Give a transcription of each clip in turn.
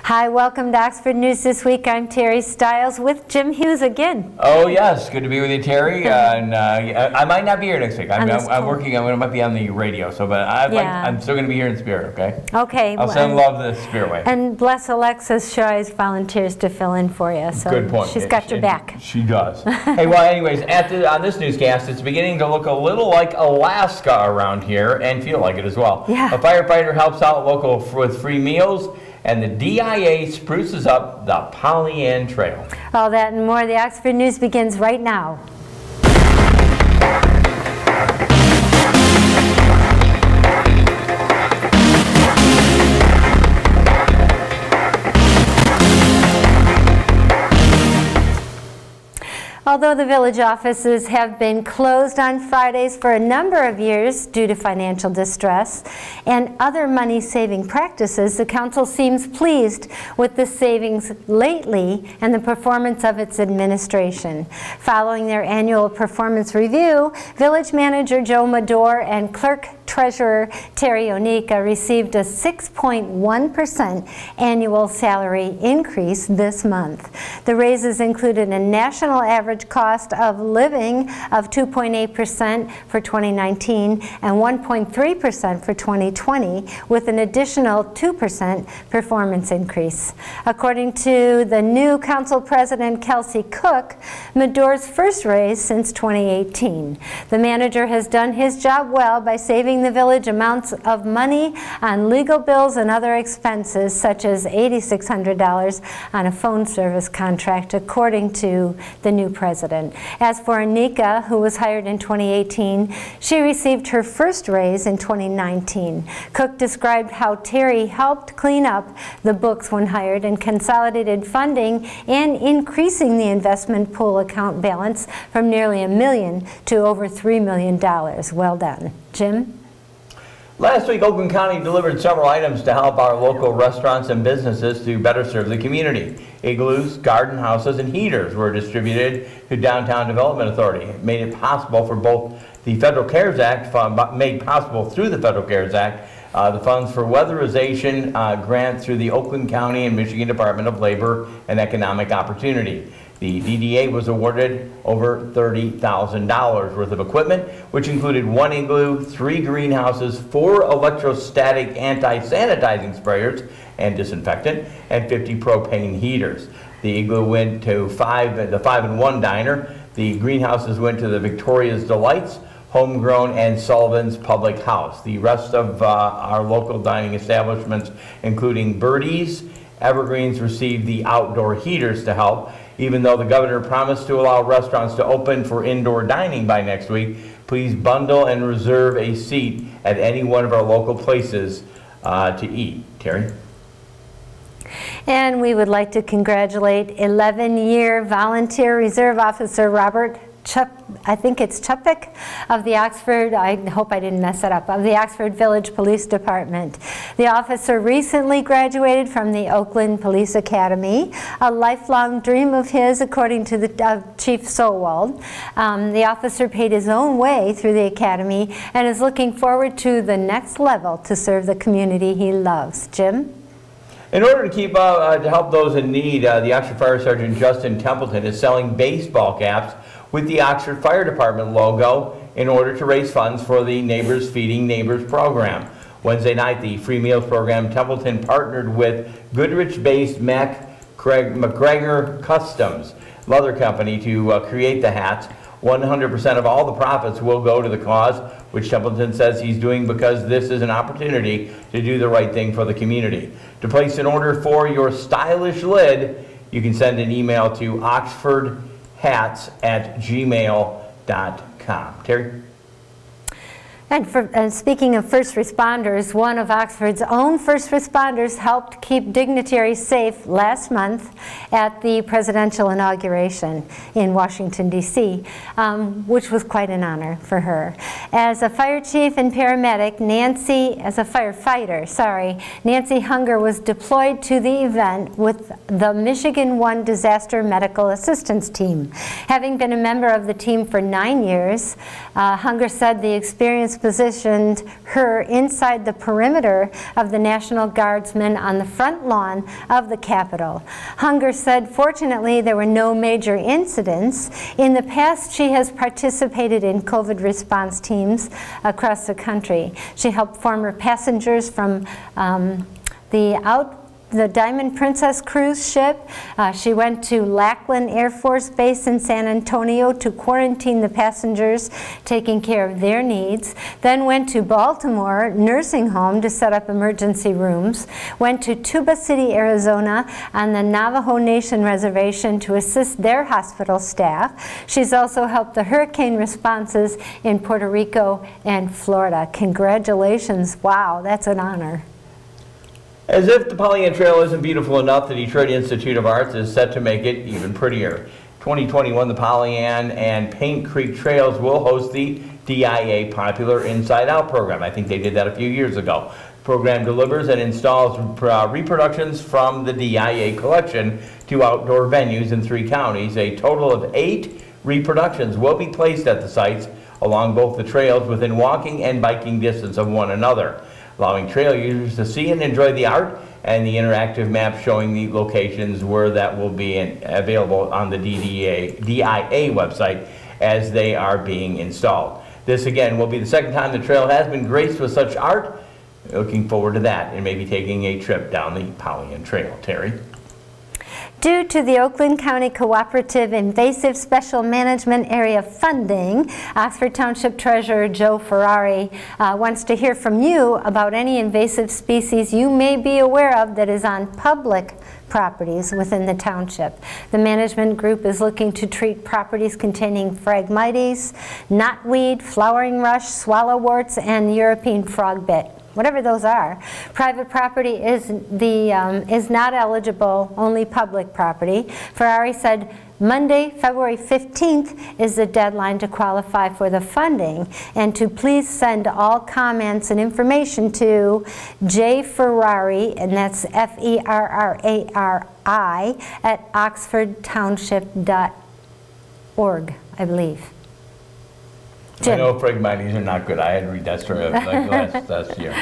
Hi, welcome to Oxford News This Week. I'm Terry Stiles with Jim Hughes again. Oh yes, good to be with you, Terry. And I might not be here next week. I'm working. I might be on the radio, but I'm still going to be here in spirit. Okay. Okay. I'll send love the spirit way. And bless Alexis, she always volunteers to fill in for you. So good point. She's got your back. She does. Hey, well, anyways, on this newscast, it's beginning to look a little like Alaska around here, and feel like it as well. Yeah. A firefighter helps out local with free meals, and the DIA spruces up the Polly-Ann Trail. All that and more. The Oxford News begins right now. Although the village offices have been closed on Fridays for a number of years due to financial distress and other money-saving practices, the council seems pleased with the savings lately and the performance of its administration. Following their annual performance review, village manager Joe Madore and clerk treasurer Terry Onika received a 6.1% annual salary increase this month. The raises included a national average cost of living of 2.8% for 2019 and 1.3% for 2020, with an additional 2% performance increase. According to the new council president, Kelsey Cook, Madore's first raise since 2018. The manager has done his job well by saving the village amounts of money on legal bills and other expenses, such as $8,600 on a phone service contract, according to the new president. As for Anika, who was hired in 2018, she received her first raise in 2019. Cook described how Terry helped clean up the books when hired and consolidated funding and increasing the investment pool account balance from nearly $1 million to over $3 million. Well done. Jim? Last week, Oakland County delivered several items to help our local restaurants and businesses to better serve the community. Igloos, garden houses, and heaters were distributed to Downtown Development Authority. It made it possible for both the Federal CARES Act, made possible through the Federal CARES Act, the funds for weatherization grant through the Oakland County and Michigan Department of Labor and Economic Opportunity. The DDA was awarded over $30,000 worth of equipment, which included 1 igloo, 3 greenhouses, 4 electrostatic anti-sanitizing sprayers and disinfectant, and 50 propane heaters. The igloo went to the 5-in-1 diner. The greenhouses went to the Victoria's Delights, Homegrown, and Sullivan's Public House. The rest of our local dining establishments, including Birdie's, Evergreens, received the outdoor heaters to help. Even though the governor promised to allow restaurants to open for indoor dining by next week, please bundle and reserve a seat at any one of our local places to eat. Terry? And we would like to congratulate 11-year volunteer reserve officer Robert I think it's Chupik of the Oxford, I hope I didn't mess it up, of the Oxford Village Police Department. The officer recently graduated from the Oakland Police Academy, a lifelong dream of his, according to the Chief Solwald. The officer paid his own way through the academy and is looking forward to the next level to serve the community he loves. Jim? In order to keep to help those in need, the Oxford Fire Sergeant Justin Templeton is selling baseball caps with the Oxford Fire Department logo in order to raise funds for the Neighbors Feeding Neighbors program. Wednesday night, the free meals program, Templeton partnered with Goodrich-based McGregor Customs leather company to create the hats. 100% of all the profits will go to the cause, which Templeton says he's doing because this is an opportunity to do the right thing for the community. To place an order for your stylish lid, you can send an email to oxfordhats@gmail.com. Terry? And speaking of first responders, one of Oxford's own first responders helped keep dignitaries safe last month at the presidential inauguration in Washington, D.C., which was quite an honor for her. As a fire chief and paramedic, Nancy Hunger was deployed to the event with the Michigan One Disaster Medical Assistance Team. Having been a member of the team for 9 years, Hunger said the experience positioned her inside the perimeter of the National Guardsmen on the front lawn of the Capitol. Hunger said, fortunately, there were no major incidents. In the past, she has participated in COVID response teams across the country. She helped former passengers from the Diamond Princess cruise ship. She went to Lackland Air Force Base in San Antonio to quarantine the passengers, taking care of their needs. Then went to Baltimore Nursing Home to set up emergency rooms. Went to Tuba City, Arizona on the Navajo Nation Reservation to assist their hospital staff. She's also helped the hurricane responses in Puerto Rico and Florida. Congratulations. Wow, that's an honor. As if the Pollyant Trail isn't beautiful enough, the Detroit Institute of Arts is set to make it even prettier. 2021, the Pollyant and Paint Creek Trails will host the DIA Popular Inside Out program. I think they did that a few years ago. The program delivers and installs reproductions from the DIA collection to outdoor venues in 3 counties. A total of 8 reproductions will be placed at the sites along both the trails within walking and biking distance of one another, allowing trail users to see and enjoy the art and the interactive map showing the locations where that will be available on the DIA website as they are being installed. This again will be the second time the trail has been graced with such art. Looking forward to that and maybe taking a trip down the Pollyant Trail. Terry? Due to the Oakland County Cooperative Invasive Special Management Area funding, Oxford Township Treasurer Joe Ferrari wants to hear from you about any invasive species you may be aware of that is on public properties within the township. The management group is looking to treat properties containing Phragmites, knotweed, flowering rush, swallowworts, and European frogbit. Whatever those are. Private property is not eligible, only public property. Ferrari said Monday, February 15th is the deadline to qualify for the funding, and to please send all comments and information to J. Ferrari, and that's Ferrari at oxfordtownship.org, I believe. Jim. I know Phragmites are not good. I had to read that story like last year.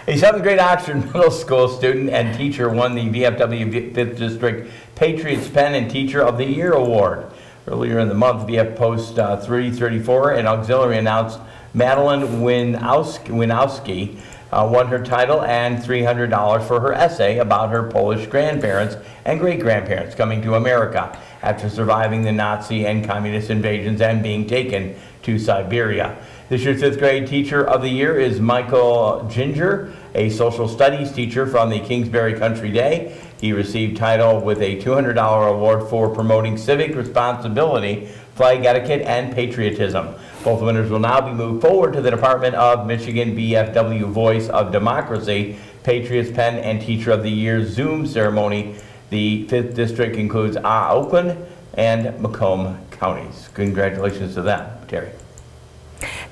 A 7th grade Oxford Middle School student and teacher won the VFW 5th District Patriots Pen and Teacher of the Year Award. Earlier in the month, VF Post 334 and Auxiliary announced Madeline Winowski won her title and $300 for her essay about her Polish grandparents and great-grandparents coming to America after surviving the Nazi and communist invasions and being taken to Siberia. This year's 5th grade Teacher of the Year is Michael Ginger, a social studies teacher from the Kingsbury Country Day. He received title with a $200 award for promoting civic responsibility, flag etiquette, and patriotism. Both winners will now be moved forward to the Department of Michigan VFW Voice of Democracy Patriots Pen and Teacher of the Year Zoom ceremony. The 5th District includes Oakland and Macomb counties. Congratulations to them. Terry.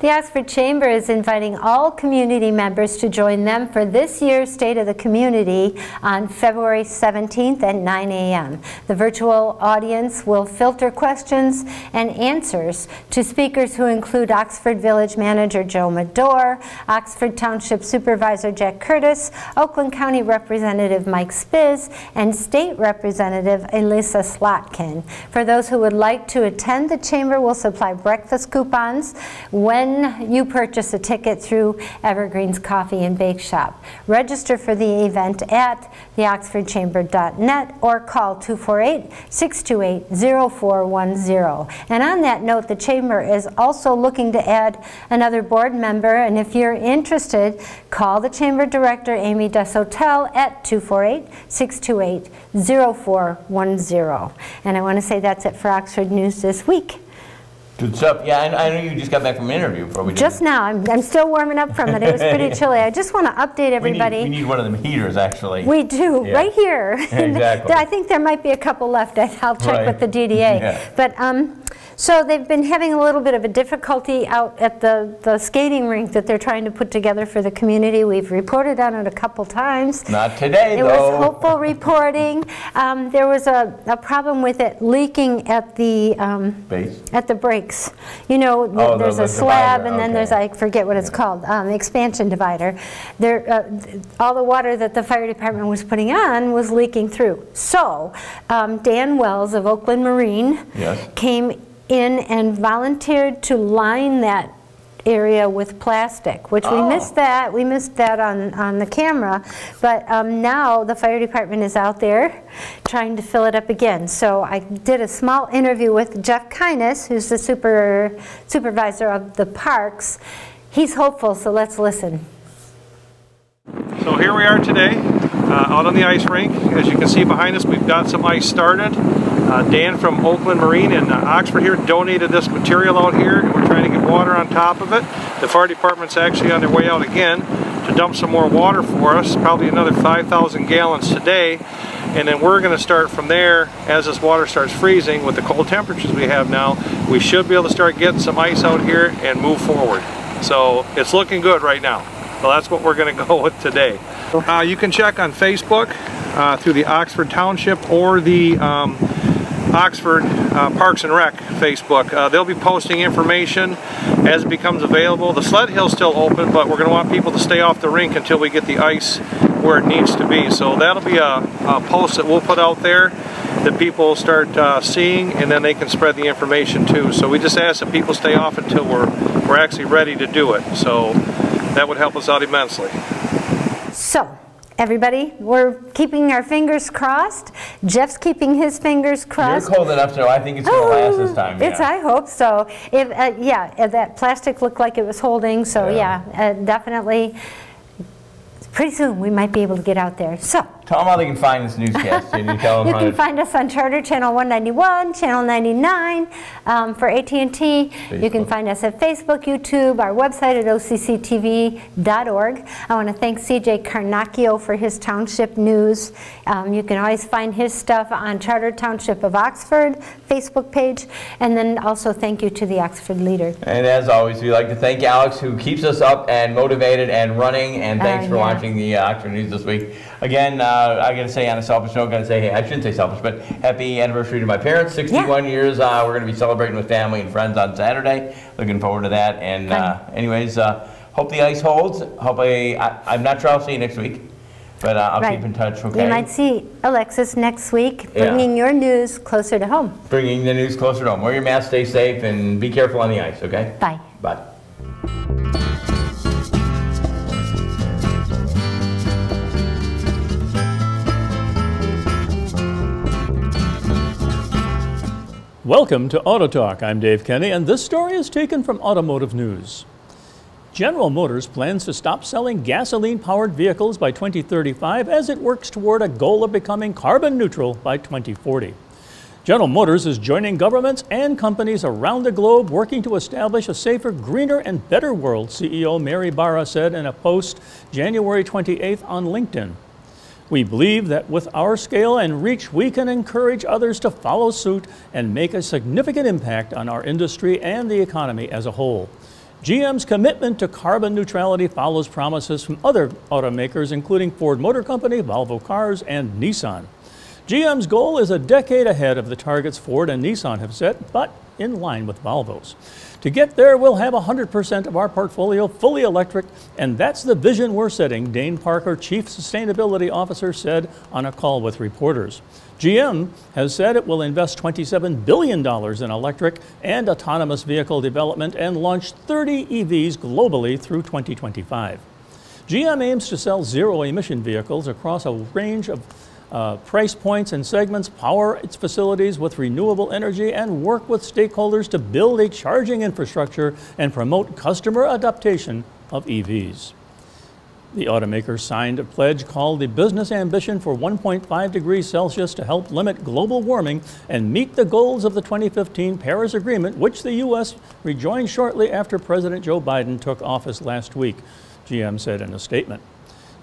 The Oxford Chamber is inviting all community members to join them for this year's State of the Community on February 17th at 9 a.m. The virtual audience will filter questions and answers to speakers who include Oxford Village Manager Joe Medore, Oxford Township Supervisor Jack Curtis, Oakland County Representative Mike Spiz, and State Representative Elisa Slotkin. For those who would like to attend, the Chamber will supply breakfast coupons when you purchase a ticket through Evergreen's Coffee and Bake Shop. Register for the event at theoxfordchamber.net or call 248-628-0410. And on that note, the Chamber is also looking to add another board member, and if you're interested, call the Chamber Director, Amy Desotel, at 248-628-0410. And I want to say that's it for Oxford News this week. Good stuff. Yeah, I know you just got back from an interview before we did Just now. I'm still warming up from it. It was pretty chilly. I just want to update everybody. We need one of them heaters, actually. We do, yeah. Right here. Exactly. I think there might be a couple left. I'll check with the DDA. Yeah. But So they've been having a little bit of a difficulty out at the skating rink that they're trying to put together for the community. We've reported on it a couple times. Not today, though. It was hopeful reporting. There was a problem with it leaking at the base? At the brakes. You know, there's a slab divider, and then there's, I forget what it's called, expansion divider. All the water that the fire department was putting on was leaking through. So Dan Wells of Oakland Marine came in and volunteered to line that area with plastic, which we missed that. We missed that on the camera, but now the fire department is out there trying to fill it up again. So I did a small interview with Jeff Kines, who's the supervisor of the parks. He's hopeful, so let's listen. So here we are today, out on the ice rink. As you can see behind us, we've got some ice started. Dan from Oakland Marine in Oxford here donated this material out here, and we're trying to get water on top of it. The fire department's actually on their way out again to dump some more water for us, probably another 5,000 gallons today. And then we're going to start from there. As this water starts freezing with the cold temperatures we have now, we should be able to start getting some ice out here and move forward. So it's looking good right now. So that's what we're going to go with today. You can check on Facebook through the Oxford Township or the Oxford Parks and Rec Facebook. They'll be posting information as it becomes available. The sled hill's still open, but we're going to want people to stay off the rink until we get the ice where it needs to be. So that'll be a post that we'll put out there that people will start seeing, and then they can spread the information too. So we just ask that people stay off until we're actually ready to do it. So that would help us out immensely. So, everybody, we're keeping our fingers crossed. Jeff's keeping his fingers crossed. You're cold enough to know I think it's going to last this time. I hope so. If, that plastic looked like it was holding, so definitely. Pretty soon we might be able to get out there. So tell them how they can find this newscast. You can find us on Charter Channel 191, Channel 99 for AT&T. You can find us at Facebook, YouTube, our website at occtv.org. I want to thank CJ Carnacchio for his township news. You can always find his stuff on Charter Township of Oxford Facebook page. And then also thank you to the Oxford Leader. And as always, we'd like to thank Alex, who keeps us up and motivated and running. And thanks for watching the Oxford News this week. Again, I got to say on a selfish note, hey, I shouldn't say selfish, but happy anniversary to my parents, 61 years. We're going to be celebrating with family and friends on Saturday. Looking forward to that. And anyways, hope the ice holds. I'm not sure I'll see you next week, but I'll keep in touch, okay? You might see Alexis next week, bringing your news closer to home. Bringing the news closer to home. Wear your mask, stay safe, and be careful on the ice, okay? Bye. Bye. Welcome to Autotalk. I'm Dave Kenny, and this story is taken from Automotive News. General Motors plans to stop selling gasoline-powered vehicles by 2035 as it works toward a goal of becoming carbon neutral by 2040. General Motors is joining governments and companies around the globe working to establish a safer, greener, and better world, CEO Mary Barra said in a post January 28th on LinkedIn. We believe that with our scale and reach, we can encourage others to follow suit and make a significant impact on our industry and the economy as a whole. GM's commitment to carbon neutrality follows promises from other automakers, including Ford Motor Company, Volvo Cars, and Nissan. GM's goal is a decade ahead of the targets Ford and Nissan have set, but in line with Volvo's. To get there, we'll have 100% of our portfolio fully electric, and that's the vision we're setting, Dane Parker, Chief Sustainability Officer, said on a call with reporters. GM has said it will invest $27 billion in electric and autonomous vehicle development and launch 30 EVs globally through 2025. GM aims to sell zero-emission vehicles across a range of price points and segments, power its facilities with renewable energy, and work with stakeholders to build a charging infrastructure and promote customer adoption of EVs. The automaker signed a pledge called the Business Ambition for 1.5 degrees Celsius to help limit global warming and meet the goals of the 2015 Paris Agreement, which the U.S. rejoined shortly after President Joe Biden took office last week, GM said in a statement.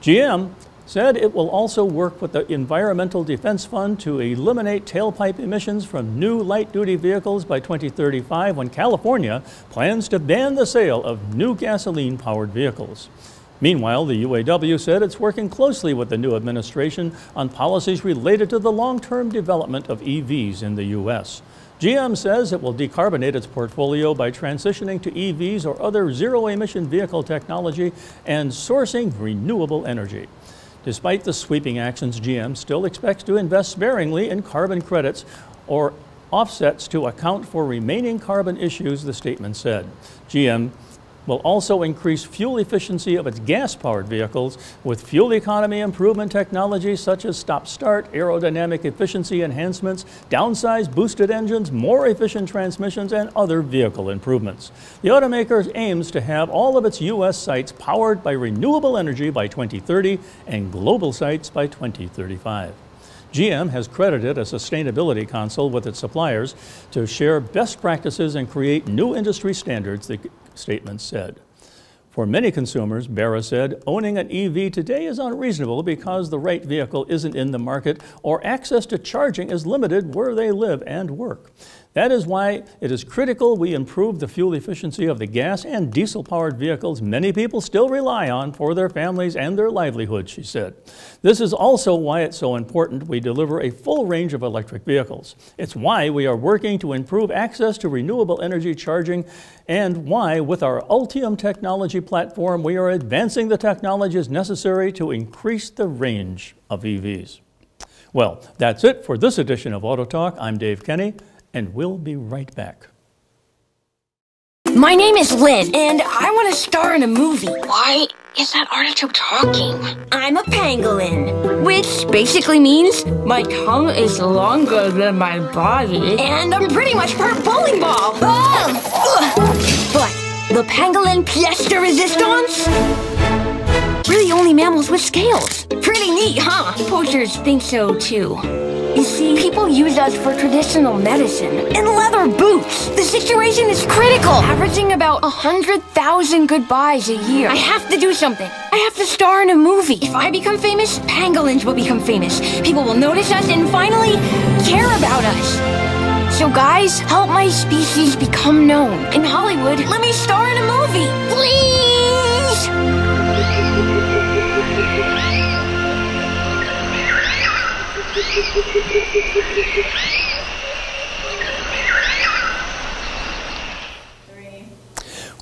GM said it will also work with the Environmental Defense Fund to eliminate tailpipe emissions from new light-duty vehicles by 2035, when California plans to ban the sale of new gasoline-powered vehicles. Meanwhile, the UAW said it's working closely with the new administration on policies related to the long-term development of EVs in the U.S. GM says it will decarbonate its portfolio by transitioning to EVs or other zero-emission vehicle technology and sourcing renewable energy. Despite the sweeping actions, GM still expects to invest sparingly in carbon credits or offsets to account for remaining carbon issues, the statement said. GM will also increase fuel efficiency of its gas-powered vehicles with fuel economy improvement technologies such as stop-start, aerodynamic efficiency enhancements, downsized boosted engines, more efficient transmissions, and other vehicle improvements. The automaker aims to have all of its U.S. sites powered by renewable energy by 2030 and global sites by 2035. GM has credited a sustainability council with its suppliers to share best practices and create new industry standards, the statement said. For many consumers, Barra said, owning an EV today is unreasonable because the right vehicle isn't in the market or access to charging is limited where they live and work. That is why it is critical we improve the fuel efficiency of the gas and diesel-powered vehicles many people still rely on for their families and their livelihood, she said. This is also why it's so important we deliver a full range of electric vehicles. It's why we are working to improve access to renewable energy charging and why, with our Ultium technology platform, we are advancing the technologies necessary to increase the range of EVs. Well, that's it for this edition of Auto Talk. I'm Dave Kenny, and we'll be right back. My name is Lynn, and I want to star in a movie. Why is that artichoke talking? I'm a pangolin, which basically means my tongue is longer than my body, and I'm pretty much part bowling ball. But the pangolin pièce de résistance? We're the only mammals with scales. Pretty neat, huh? Poachers think so, too. You see, people use us for traditional medicine and leather boots. The situation is critical, averaging about 100,000 goodbyes a year. I have to do something. I have to star in a movie. If I become famous, pangolins will become famous. People will notice us and finally care about us. So guys, help my species become known. In Hollywood, let me star in a movie, please!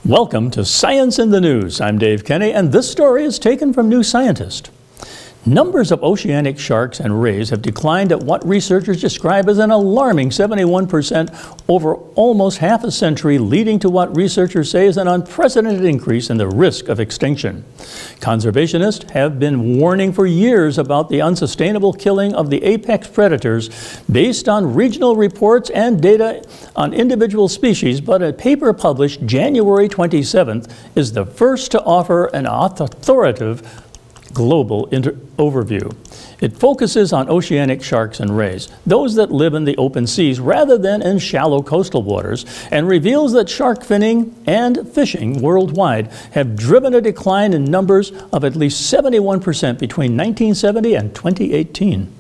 Welcome to Science in the News. I'm Dave Kenny, and this story is taken from New Scientist. Numbers of oceanic sharks and rays have declined at what researchers describe as an alarming 71% over almost half a century, leading to what researchers say is an unprecedented increase in the risk of extinction. Conservationists have been warning for years about the unsustainable killing of the apex predators based on regional reports and data on individual species, but a paper published January 27th is the first to offer an authoritative global overview. It focuses on oceanic sharks and rays, those that live in the open seas rather than in shallow coastal waters, and reveals that shark finning and fishing worldwide have driven a decline in numbers of at least 71% between 1970 and 2018.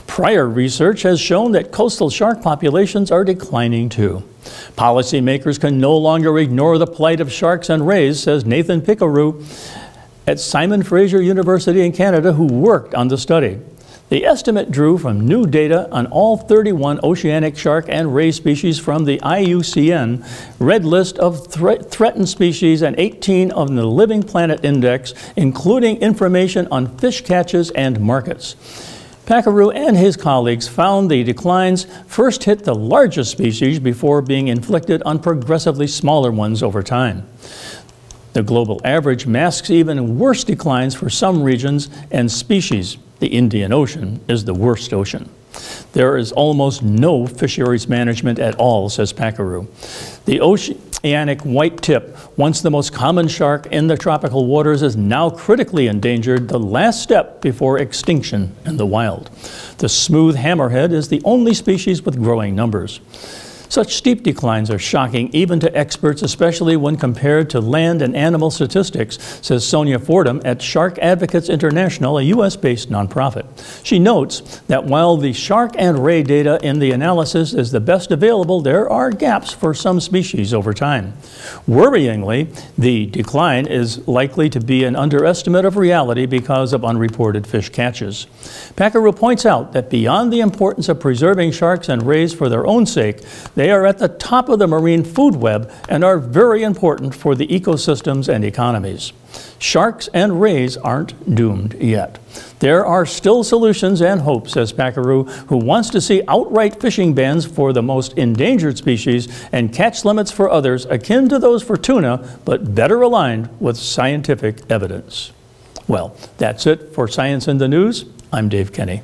Prior research has shown that coastal shark populations are declining too. Policymakers can no longer ignore the plight of sharks and rays, says Nathan Picaru at Simon Fraser University in Canada, who worked on the study. The estimate drew from new data on all 31 oceanic shark and ray species from the IUCN Red List of Threatened Species and 18 on the Living Planet Index, including information on fish catches and markets. Picaru and his colleagues found the declines first hit the largest species before being inflicted on progressively smaller ones over time. The global average masks even worse declines for some regions and species. The Indian Ocean is the worst ocean. There is almost no fisheries management at all, says Picaru. The oceanic white tip, once the most common shark in the tropical waters, is now critically endangered, the last step before extinction in the wild. The smooth hammerhead is the only species with growing numbers. Such steep declines are shocking even to experts, especially when compared to land and animal statistics, says Sonia Fordham at Shark Advocates International, a U.S.-based nonprofit. She notes that while the shark and ray data in the analysis is the best available, there are gaps for some species over time. Worryingly, the decline is likely to be an underestimate of reality because of unreported fish catches. Packaroo points out that beyond the importance of preserving sharks and rays for their own sake, they are at the top of the marine food web and are very important for the ecosystems and economies. Sharks and rays aren't doomed yet. There are still solutions and hope, says Packaroo, who wants to see outright fishing bans for the most endangered species and catch limits for others akin to those for tuna, but better aligned with scientific evidence. Well, that's it for Science in the News. I'm Dave Kenny.